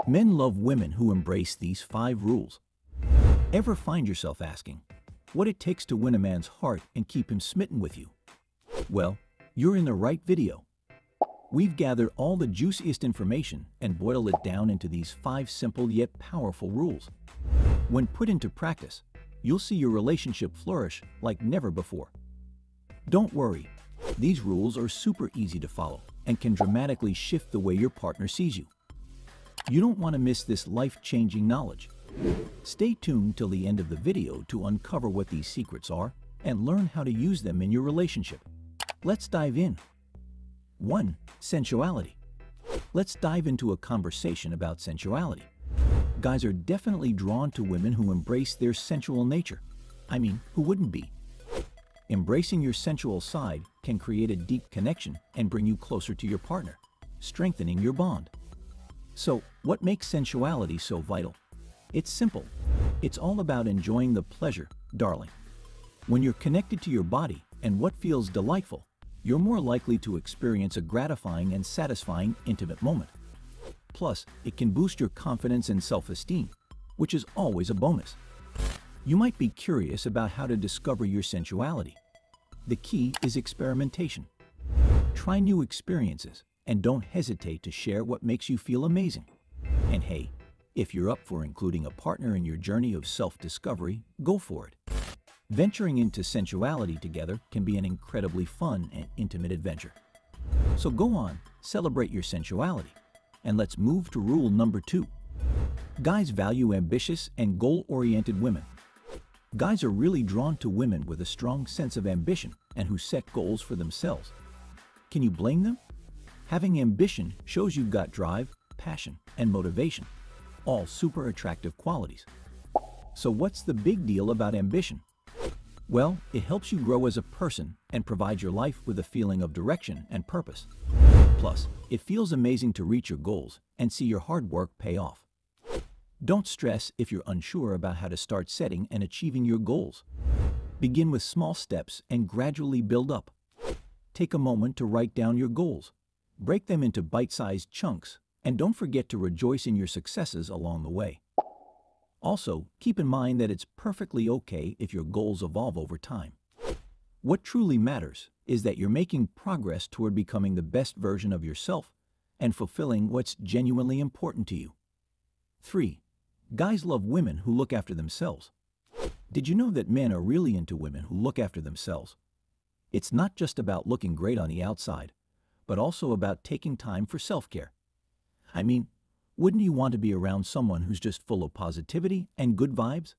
Men love women who embrace these 5 rules. Ever find yourself asking what it takes to win a man's heart and keep him smitten with you? Well, you're in the right video. We've gathered all the juiciest information and boiled it down into these 5 simple yet powerful rules. When put into practice, you'll see your relationship flourish like never before. Don't worry, these rules are super easy to follow and can dramatically shift the way your partner sees you. You don't want to miss this life-changing knowledge. Stay tuned till the end of the video to uncover what these secrets are and learn how to use them in your relationship. Let's dive in. 1. Sensuality. Let's dive into a conversation about sensuality. Guys are definitely drawn to women who embrace their sensual nature. I mean, who wouldn't be? Embracing your sensual side can create a deep connection and bring you closer to your partner, strengthening your bond. So, what makes sensuality so vital? It's simple. It's all about enjoying the pleasure, darling. When you're connected to your body and what feels delightful, you're more likely to experience a gratifying and satisfying intimate moment. Plus, it can boost your confidence and self-esteem, which is always a bonus. You might be curious about how to discover your sensuality. The key is experimentation. Try new experiences and don't hesitate to share what makes you feel amazing. And hey, if you're up for including a partner in your journey of self-discovery, go for it. Venturing into sensuality together can be an incredibly fun and intimate adventure. So go on, celebrate your sensuality. And let's move to rule number 2. Guys value ambitious and goal-oriented women. Guys are really drawn to women with a strong sense of ambition and who set goals for themselves. Can you blame them? Having ambition shows you've got drive, passion, and motivation, all super attractive qualities. So what's the big deal about ambition? Well, it helps you grow as a person and provides your life with a feeling of direction and purpose. Plus, it feels amazing to reach your goals and see your hard work pay off. Don't stress if you're unsure about how to start setting and achieving your goals. Begin with small steps and gradually build up. Take a moment to write down your goals. Break them into bite-sized chunks, and don't forget to rejoice in your successes along the way. Also, keep in mind that it's perfectly okay if your goals evolve over time. What truly matters is that you're making progress toward becoming the best version of yourself and fulfilling what's genuinely important to you. 3. Guys love women who look after themselves. Did you know that men are really into women who look after themselves? It's not just about looking great on the outside, but also about taking time for self-care. I mean, wouldn't you want to be around someone who's just full of positivity and good vibes?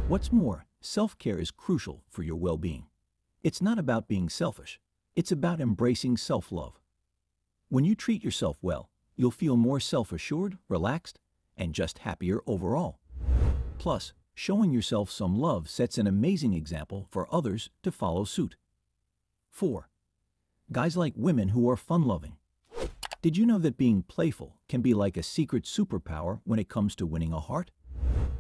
What's more, self-care is crucial for your well-being. It's not about being selfish. It's about embracing self-love. When you treat yourself well, you'll feel more self-assured, relaxed, and just happier overall. Plus, showing yourself some love sets an amazing example for others to follow suit. 4. Guys like women who are fun-loving. Did you know that being playful can be like a secret superpower when it comes to winning a heart?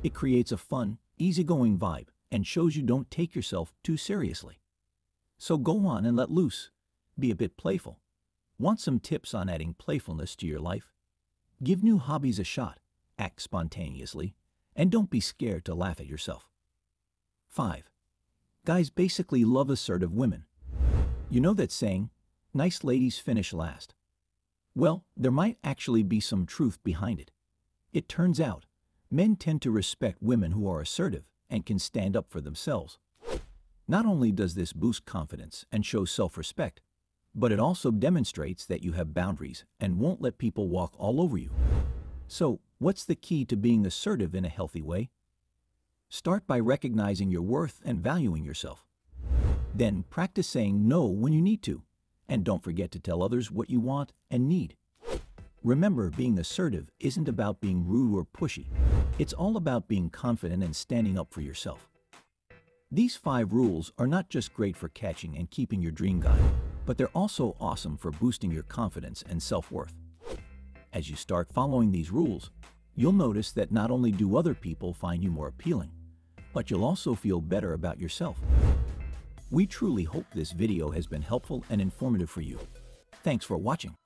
It creates a fun, easygoing vibe and shows you don't take yourself too seriously. So go on and let loose. Be a bit playful. Want some tips on adding playfulness to your life? Give new hobbies a shot, act spontaneously, and don't be scared to laugh at yourself. 5. Guys basically love assertive women. You know that saying, nice ladies finish last. Well, there might actually be some truth behind it. It turns out, men tend to respect women who are assertive and can stand up for themselves. Not only does this boost confidence and show self-respect, but it also demonstrates that you have boundaries and won't let people walk all over you. So, what's the key to being assertive in a healthy way? Start by recognizing your worth and valuing yourself. Then practice saying no when you need to, and don't forget to tell others what you want and need. Remember, being assertive isn't about being rude or pushy. It's all about being confident and standing up for yourself. These 5 rules are not just great for catching and keeping your dream guy, but they're also awesome for boosting your confidence and self-worth. As you start following these rules, you'll notice that not only do other people find you more appealing, but you'll also feel better about yourself. We truly hope this video has been helpful and informative for you. Thanks for watching.